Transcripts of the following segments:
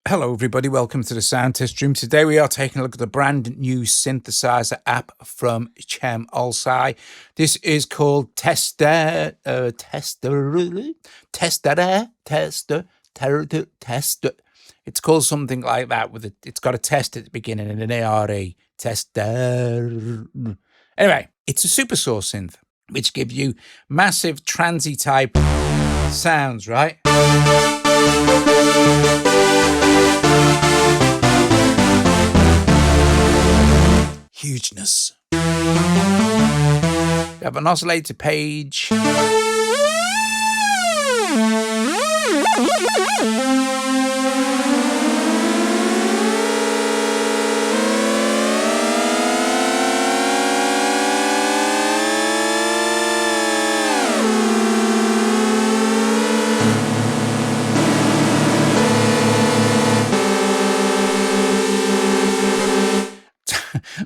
Hello everybody, welcome to the sound test room. Today we are taking a look at the brand new synthesizer app from Olcay. This is called Testere. It's called something like that with it's got a test at the beginning and an ARE. Testere. Anyway, it's a Supersaw synth, which gives you massive transy type sounds, right? Hugeness. We have an oscillator page.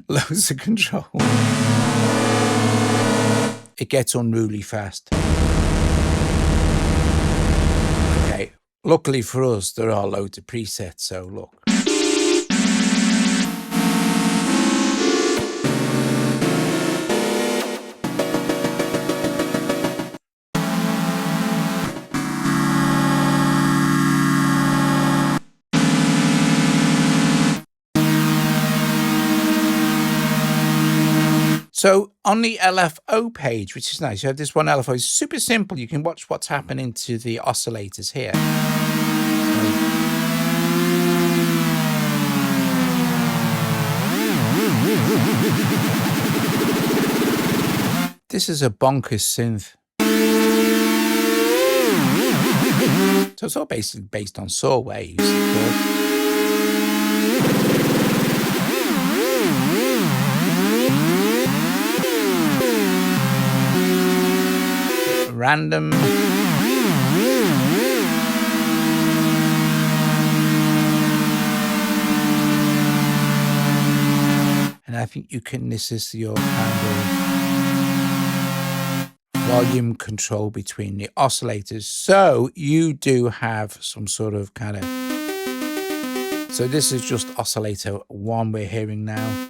Loads of control. It gets unruly fast. Okay, luckily for us, there are loads of presets, so look. So on the LFO page, which is nice, you have this one LFO. It's super simple. You can watch what's happening to the oscillators here. This is a bonkers synth. So it's all basically based on saw waves, of course. Random. And I think you can, this is your kind of volume control between the oscillators. So you do have some sort of kind of, so this is just oscillator 1 we're hearing now.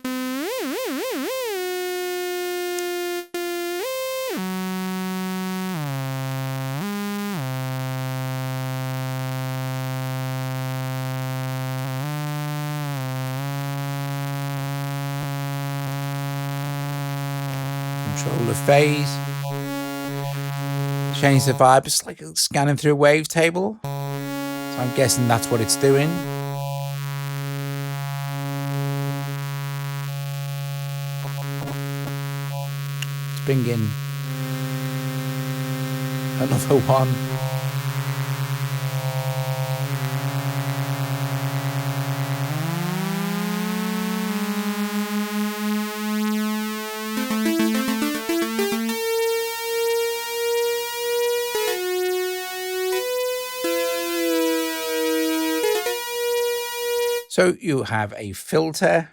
Control the phase, change the vibe. It's like scanning through a wavetable. So I'm guessing that's what it's doing. Let's bring in another one. So you have a filter.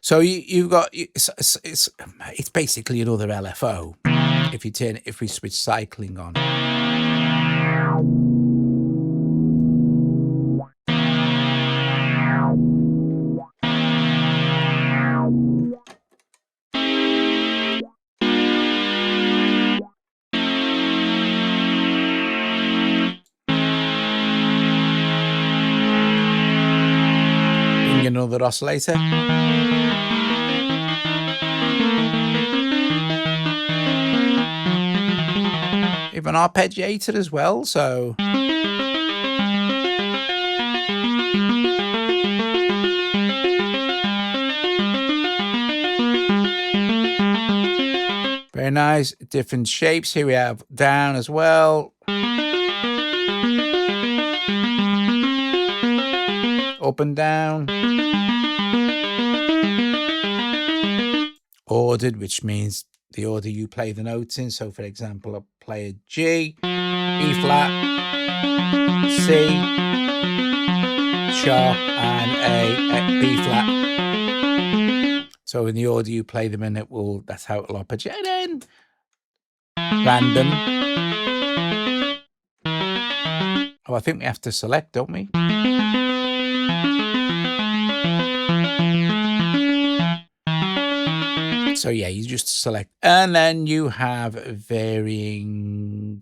So you've got it's basically another LFO if we switch cycling on. Bring another oscillator. We have an arpeggiator as well, so Very nice. Different shapes. Here we have down as well. Up and down. Ordered, which means the order you play the notes in. So, for example, I'll play a G, E flat, C, sharp, and a B flat. So, in the order you play them in, that's how it'll arpeggiate in. Random. Oh, I think we have to select, don't we? So yeah, you just select, and then you have varying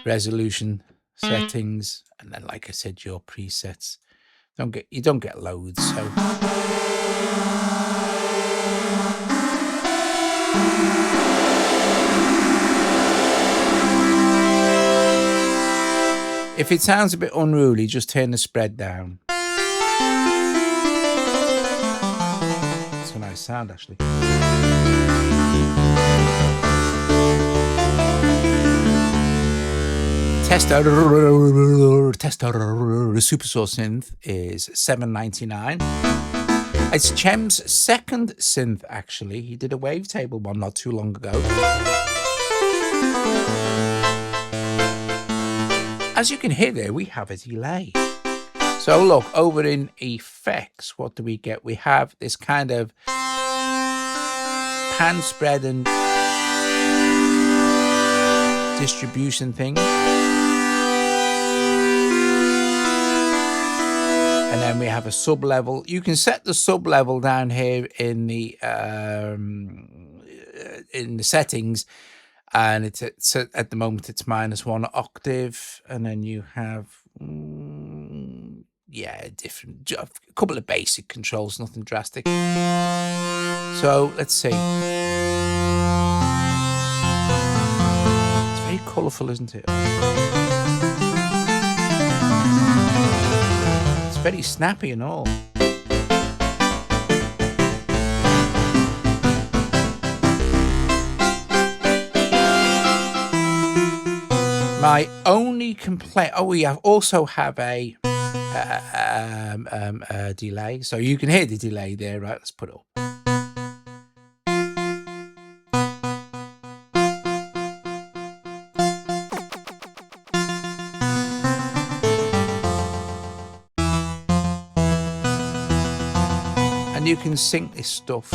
resolution settings, and then, like I said, your presets. You don't get loads. So if it sounds a bit unruly, just turn the spread down. It's a nice sound, actually. Testere Supersaw Synth is $7.99. It's Chem's second synth, actually. He did a wavetable one not too long ago. As you can hear there, we have a delay. So look, over in effects, what do we get? We have this kind of pan spread and distribution thing. And then we have a sub level. You can set the sub level down here in the settings, and it's at the moment it's -1 octave, and then you have a couple of basic controls, nothing drastic. So let's see. It's very colourful, isn't it? Very snappy and all. My only complaint. Oh, we also have a delay, so you can hear the delay there, right? Let's put it up. And you can sync this stuff.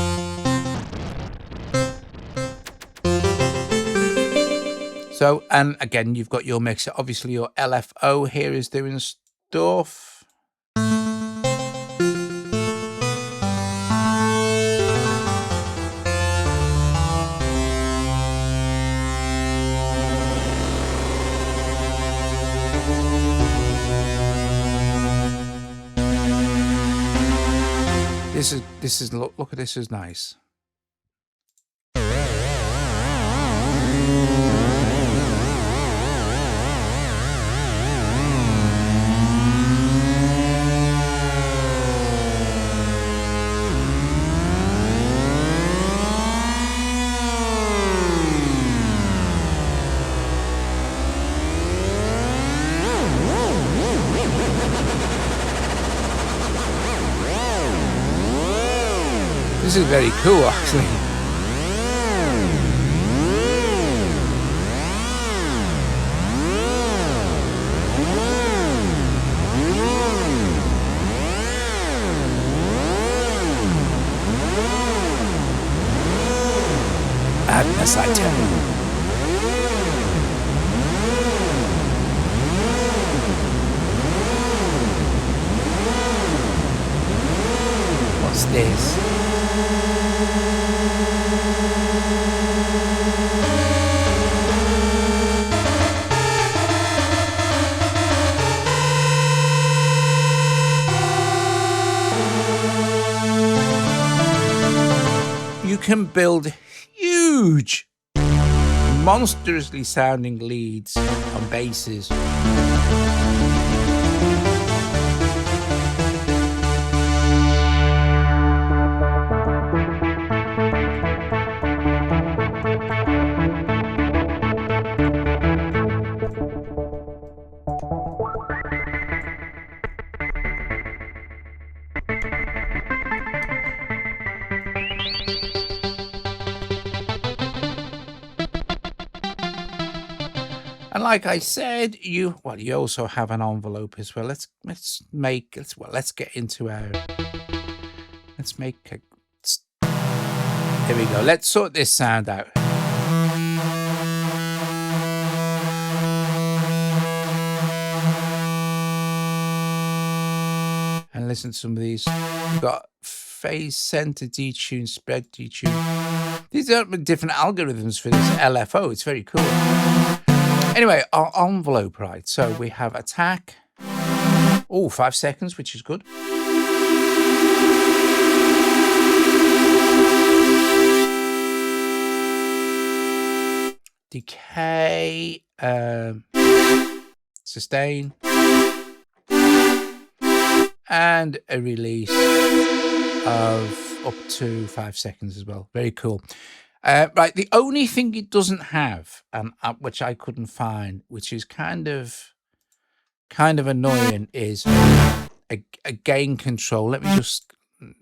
So, and again, you've got your mixer. Obviously, your LFO here is doing stuff. This is look at this is nice. This is very cool, actually. Madness, I tell you. What's this? You can build huge, monstrously sounding leads on basses. And like I said, you also have an envelope as well. Let's get into our. Let's make a. Here we go. Let's sort this sound out. And listen to some of these. We've got phase center detune, spread detune. These are different algorithms for this LFO. It's very cool. Anyway, our envelope, right? So we have attack. Oh, 5 seconds, which is good. Decay, sustain, and a release of up to 5 seconds as well. Very cool. Right, the only thing it doesn't have, which I couldn't find, which is kind of annoying, is a gain control. Let me just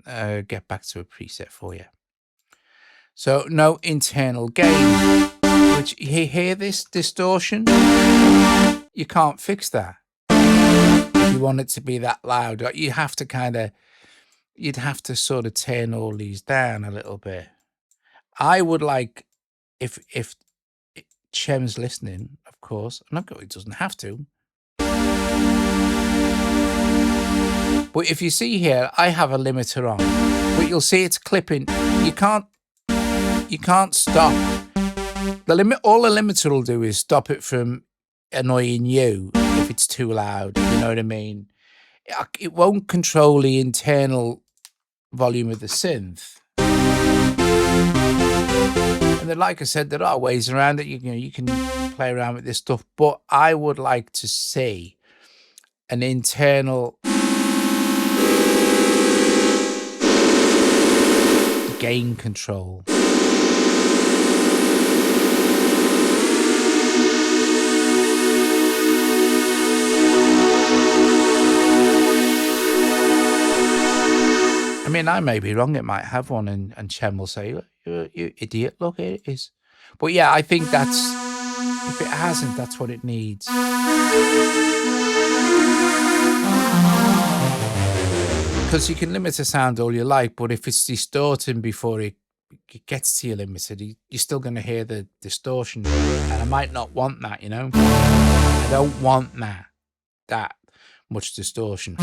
get back to a preset for you. So no internal gain, which you hear this distortion, you can't fix that. If you want it to be that loud, you have to you'd have to sort of turn all these down a little bit. I would like, if Chem's listening, of course, it doesn't have to. But if you see here, I have a limiter on, but you'll see it's clipping. You can't stop. All the limiter will do is stop it from annoying you if it's too loud. You know what I mean? It won't control the internal volume of the synth. And then, like I said, there are ways around it. You can play around with this stuff, but I would like to see an internal gain control. I mean, I may be wrong. It might have one, and Chem will say, you idiot, look, here it is. But yeah, I think that's, if it hasn't, that's what it needs. Because you can limit a sound all you like, but if it's distorting before it gets to your limiter, you're still going to hear the distortion. And I might not want that, you know? I don't want that much distortion.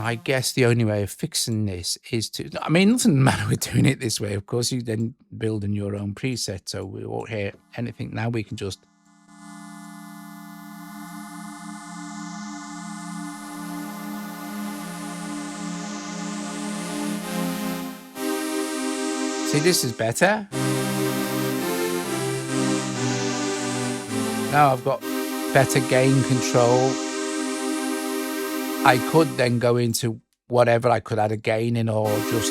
I guess the only way of fixing this is to, I mean, nothing matter with doing it this way. Of course, you then build in your own preset, so we won't hear anything now. We can just see, this is better. Now I've got better gain control. I could then go into whatever. I could add a gain in, or just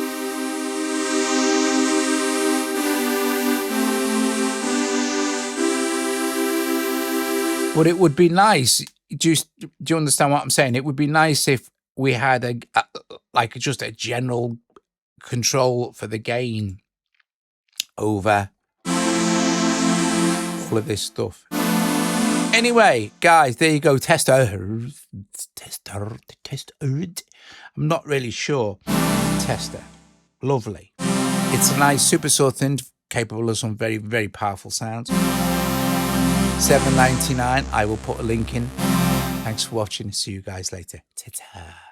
but it would be nice. Do you understand what I'm saying? It would be nice if we had just a general control for the gain over all of this stuff. Anyway, guys, there you go. Tester. I'm not really sure. Tester. Lovely. It's a nice Supersaw Synth, capable of some very, very powerful sounds. $7.99. I will put a link in. Thanks for watching. See you guys later. Ta-ta.